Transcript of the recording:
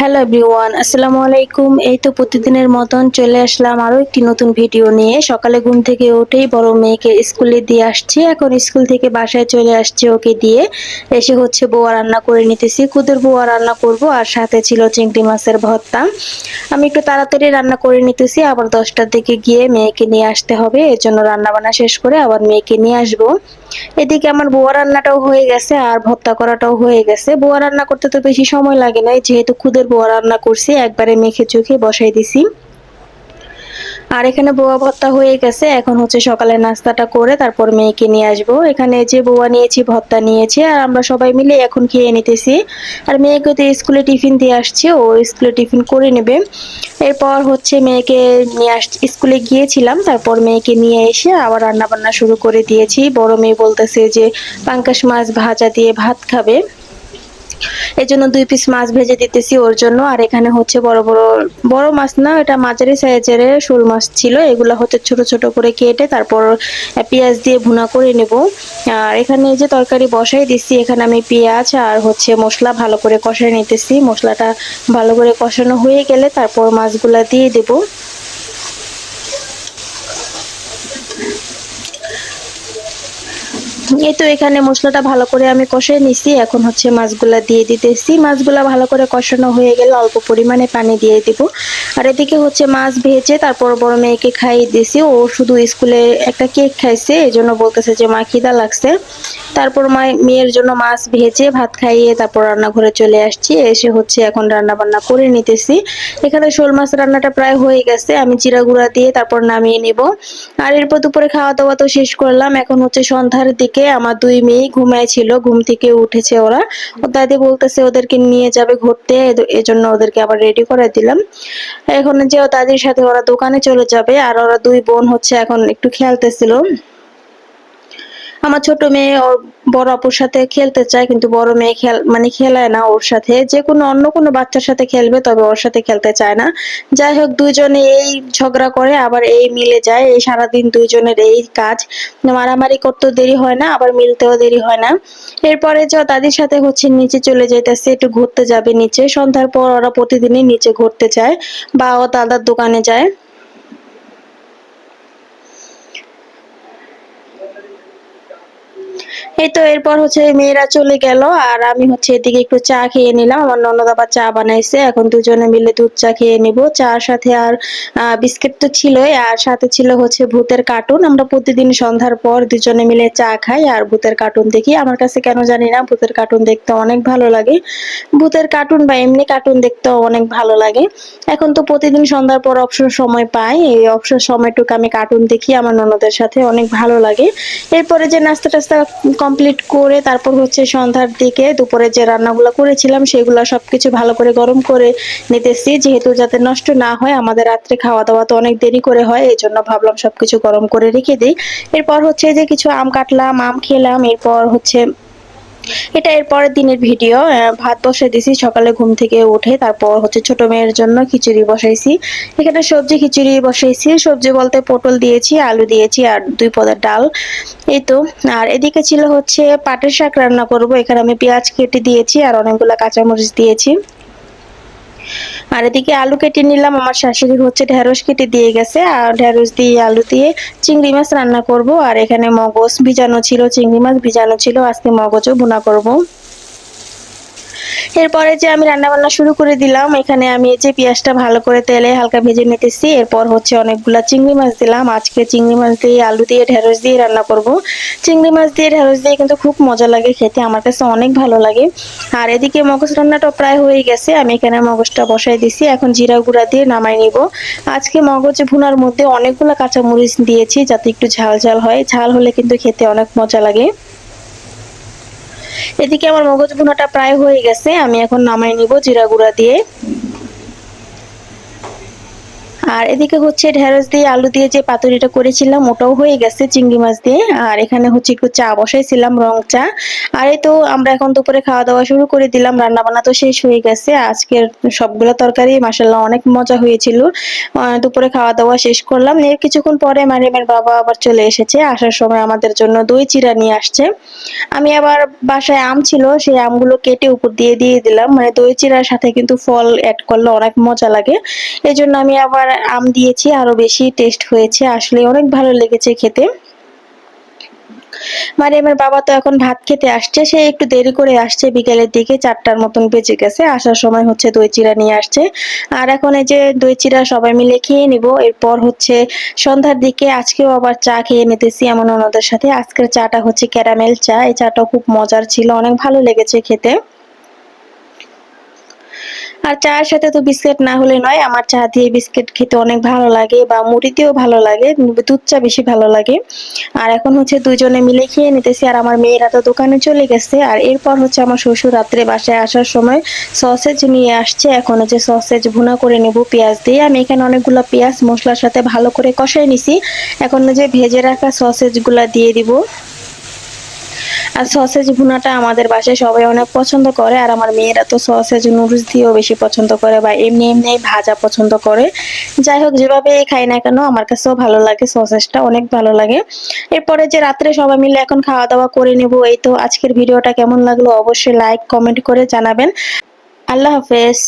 Hello everyone, আসসালামু আলাইকুম। এই তো প্রতিদিনের মতন চলে আসলাম আরো একটি নতুন ভিডিও নিয়ে। সকালে ঘুম থেকে উঠেই বড় মেয়েকে স্কুলে দিয়ে আসছি। এখন স্কুল থেকে বাসায় চলে আসছি ওকে দিয়ে। এসে হচ্ছে বোয়া রান্না করে নিতেছি। খুদের বোয়া রান্না করব আর সাথে ছিল চিংড়ি মাছের ভর্তা। আমি একটু তাড়াতাড়ি রান্না করে নিতেছি, আবার 10টার দিকে গিয়ে মেয়েকে নিয়ে আসতে হবে। এর জন্য রান্না বান্না শেষ করে আবার মেয়েকে নিয়ে আসবো। এদিকে আমার বোয়া রান্নাটাও হয়ে গেছে আর ভর্তা করাটাও হয়ে গেছে। বোয়া রান্না করতে তো বেশি সময় লাগে নাই, যেহেতু খুদের বোয়া রান্না করছি, একবারে মেখে চুখে বসাই দিছি। আর এখানে বোয়া ভর্তা হয়ে গেছে। এখন হচ্ছে সকালে নাস্তাটা করে তারপর মেয়েকে নিয়ে আসবো। এখানে যে বোয়া নিয়েছি, ভর্তা নিয়েছি, আর আমরা সবাই মিলে এখন খেয়ে নিতেছি। আর মেয়েকে তো স্কুলে টিফিন দিয়ে আসছি, ও স্কুলে টিফিন করে নেবে। এরপর হচ্ছে মেয়েকে নিয়ে স্কুলে গিয়েছিলাম, তারপর মেয়েকে নিয়ে এসে আবার রান্না বান্না শুরু করে দিয়েছি। বড় মেয়ে বলতেছে যে পাঙ্কাশ মাছ ভাজা দিয়ে ভাত খাবে, এই জন্য 2 পিস মাছ ভেজে দিতেছি ওর জন্য। আর এখানে হচ্ছে বড় বড় বড় মাছ না, এটা মাঝারি সাইজের শোল মাছ ছিল। এগুলো হচ্ছে ছোট ছোট করে কেটে তারপর পেঁয়াজ দিয়ে ভুনা করে নেব। আর এখানে যে তরকারি বসাই দিচ্ছি, এখানে আমি পেঁয়াজ আর হচ্ছে মশলা ভালো করে কষাই নিতেছি। মশলাটা ভালো করে কষানো হয়ে গেলে তারপর মাছগুলা দিয়ে দেব। এই তো এখানে মশলাটা ভালো করে আমি কষাই নিছি। এখন হচ্ছে মাছগুলা দিয়ে দিতেছি। মাছগুলা ভালো করে কষানো হয়ে গেলে অল্প পরিমাণে পানি দিয়ে দিব। আর এদিকে হচ্ছে মাছ ভেজে তারপর বড় মেয়েকে খাইয়ে দিছি। ও শুধু স্কুলে একটা কেক খাইছে, এজন্য বলতেছে যে মা খিদা লাগছে। তারপর মেয়ের জন্য মাছ ভেজে ভাত খাইয়ে তারপর রান্নাঘরে চলে আসছি। এসে হচ্ছে এখন রান্না বান্না করে নিতেছি। এখানে শোল মাছ রান্নাটা প্রায় হয়ে গেছে, আমি জিরা গুঁড়া দিয়ে তারপর নামিয়ে নিব। আর এরপর দুপুরে খাওয়া দাওয়া তো শেষ করলাম। এখন হচ্ছে সন্ধ্যার দিকে আমার 2 মেয়ে ঘুমাইছিল, ঘুম থেকে উঠেছে ওরা। ও দাদি বলতেছে ওদেরকে নিয়ে যাবে ঘুরতে, এজন্য ওদেরকে আবার রেডি করে দিলাম। এখন যে দাদির সাথে ওরা দোকানে চলে যাবে, আর ওরা 2 বোন হচ্ছে এখন একটু খেলতেছিল। আমার ছোট মেয়ে ওর বড় আপুর সাথে খেলতে চায়, কিন্তু বড় মেয়ে মানে খেলায় না ওর সাথে। যে কোনো অন্য কোনো বাচ্চার সাথে খেলবে, তবে ওর সাথে খেলতে চায় না। যাই হোক, দুইজনে এই ঝগড়া করে আবার এই মিলে যায়। এই সারাদিন দুইজনের এই কাজ, মারামারি করতেও দেরি হয় না, আবার মিলতেও দেরি হয় না। এরপরে যে দাদির সাথে হচ্ছে নিচে চলে যাইতেছে, একটু ঘুরতে যাবে নিচে। সন্ধ্যার পর ওরা প্রতিদিনই নিচে ঘুরতে যায় বা ও দাদার দোকানে যায়। এই তো এরপর হচ্ছে মেয়েরা চলে গেল, আর আমি হচ্ছে এদিকে একটু চা খেয়ে নিলাম। আমার ননদ আবার চা বানাইছে, এখন দুজনে মিলে দুধ চা খেয়ে নিব। চার সাথে আর বিস্কিট তো ছিলই, আর সাথে ছিল হচ্ছে ভূতের কার্টুন। আমরা প্রতিদিন সন্ধ্যার পর দুজনে মিলে চা খাই আর ভূতের কার্টুন দেখি। আমার কাছে কেন জানি না ভূতের কার্টুন দেখতে অনেক ভালো লাগে। ভূতের কার্টুন বা এমনি কার্টুন দেখতেও অনেক ভালো লাগে। এখন তো প্রতিদিন সন্ধ্যার পর অবসর সময় পাই, এই অবসর সময়টুকু আমি কার্টুন দেখি আমার ননদের সাথে, অনেক ভালো লাগে। এরপরে যে নাস্তা টাস্তা কমপ্লিট করে তারপর হচ্ছে সন্ধ্যার দিকে দুপুরে যে রান্নাগুলো করেছিলাম সেগুলো সবকিছু ভালো করে গরম করে নিতেছি, যেহেতু যাতে নষ্ট না হয়। আমাদের রাত্রে খাওয়া দাওয়া তো অনেক দেরি করে হয়, এই জন্য ভাবলাম সবকিছু গরম করে রেখে দিই। এরপর হচ্ছে যে কিছু আম কাটলাম, আম খেলাম। এরপর হচ্ছে এটা এর পরের দিনের ভিডিও। ভাত বসাই দিছি সকালে ঘুম থেকে উঠে, তারপর হচ্ছে ছোট মেয়ের জন্য খিচুড়ি বসাইছি। এখানে সবজি খিচুড়ি বসাইছি, সবজি বলতে পটল দিয়েছি, আলু দিয়েছি আর 2 পদের ডাল। এই তো। আর এদিকে ছিল হচ্ছে পাটের শাক রান্না করব। এখানে আমি পেঁয়াজ কেটে দিয়েছি আর অনেকগুলা কাঁচামরিচ দিয়েছি। আর এদিকে আলু কেটে নিলাম, আমার শাশুড়ি হচ্ছে ঢেঁড়স কেটে দিয়ে গেছে, আর ঢেঁড়স দিয়ে আলু দিয়ে চিংড়ি মাছ রান্না করব। আর এখানে মগজ ভিজানো ছিল, চিংড়ি মাছ ভিজানো ছিল, আজকে মগজও ভুনা করব। এরপরে যে আমি রান্না বান্না শুরু করে দিলাম। এখানে আমি এই যে পেঁয়াজটা ভালো করে তেলে হালকা ভেজে নিতেছি। এরপর হচ্ছে অনেকগুলা চিংড়ি মাছ দিলাম। আজকে চিংড়ি মাছ দিয়ে আলু দিয়ে ঢেঁড়স দিয়ে রান্না করব। চিংড়ি মাছ দিয়ে ঢেঁড়স দিয়ে কিন্তু খুব মজা লাগে খেতে, আমার কাছে অনেক ভালো লাগে। আর এদিকে মগজ রান্নাটা প্রায় হয়ে গেছে, আমি এখানে মগজটা বসাই দিছি। এখন জিরা গুঁড়া দিয়ে নামাই নিব। আজকে মগজ ভুনার মধ্যে অনেকগুলা কাঁচামরিচ দিয়েছি, যাতে একটু ঝাল ঝাল হয়। ঝাল হলে কিন্তু খেতে অনেক মজা লাগে। এদিকে আমার মগজ ভুনাটা প্রায় হয়ে গেছে, আমি এখন নামাই নিব জিরা গুঁড়া দিয়ে। আর এদিকে হচ্ছে ঢেঁড়স দিয়ে আলু দিয়ে যে পাতুরিটা করেছিলাম ওটাও হয়ে গেছে চিংড়ি মাছ দিয়ে। আর এখানে হচ্ছে একটু চা বসাইছিলাম, রং চা। আর এই তো আমরা এখন দুপুরে খাওয়া দাওয়া শুরু করে দিলাম, রান্না বান্না তো শেষ হয়ে গেছে। আজকের সবগুলো তরকারি মাশাআল্লাহ অনেক মজা হয়েছিল। দুপুরে খাওয়া দাওয়া শেষ করলাম, এর কিছুক্ষণ পরে মারিয়ামের বাবা আবার চলে এসেছে। আসার সময় আমাদের জন্য দই চিড়া নিয়ে আসছে। আমি আবার বাসায় আম ছিল, সেই আমগুলো কেটে উপর দিয়ে দিয়ে দিলাম, মানে দই চিড়ার সাথে কিন্তু ফল অ্যাড করলে অনেক মজা লাগে। এই জন্য আমি আবার আম দিয়েছি, আরো বেশি টেস্ট হয়েছে, আসলে অনেক ভালো লেগেছে খেতে। মারিয়ামের বাবা তো এখন ভাত খেতে আসছে, সে একটু দেরি করে আসছে, বিকেলের দিকে 4টার মতন বেজে গেছে। আসার সময় হচ্ছে দই চিড়া নিয়ে আসছে। আর এখন এই যে দই চিড়া সবাই মিলে খেয়ে নিব। এরপর হচ্ছে সন্ধ্যার দিকে আজকেও আবার চা খেয়ে নিতেছি আমার ননদের সাথে। আজকের চাটা হচ্ছে ক্যারামেল চা, এই চাটা খুব মজার ছিল, অনেক ভালো লেগেছে খেতে। আর চায়ের সাথে তো বিস্কিট না হলে নয়, আমার চা দিয়ে বিস্কিট খেতে অনেক ভালো লাগে, বা মুড়ি দিয়েও ভালো লাগে, দুধ চা বেশি ভালো লাগে। আর এখন হচ্ছে দুজনে মিলে খেয়ে নিতেছি। আর আমার মেয়েরা তো দোকানে চলে গেছে। আর এরপর হচ্ছে আমার শ্বশুর রাত্রে বাসায় আসার সময় সসেজ নিয়ে আসছে। এখন হচ্ছে সসেজ ভুনা করে নেব পেঁয়াজ দিয়ে। আমি এখানে অনেকগুলো পেঁয়াজ মশলার সাথে ভালো করে কষাই নিছি। এখন যে ভেজে রাখা সসেজ গুলা দিয়ে দিব। আর সসেজ ভুনাটা আমাদের বাসায় সবাই অনেক পছন্দ করে। আর আমার মেয়েরা তো সসেজ নুডলস দিয়েও বেশি পছন্দ করে, বা এমনি এমনি ভাজা পছন্দ করে। যাই হোক, যেভাবে খাই না কেন আমার কাছেও ভালো লাগে, সসেজটা অনেক ভালো লাগে। এরপরে যে রাত্রে সবাই মিলে এখন খাওয়া দাওয়া করে নেব। এই তো আজকের ভিডিওটা কেমন লাগলো অবশ্যই লাইক কমেন্ট করে জানাবেন। আল্লাহ হাফেজ।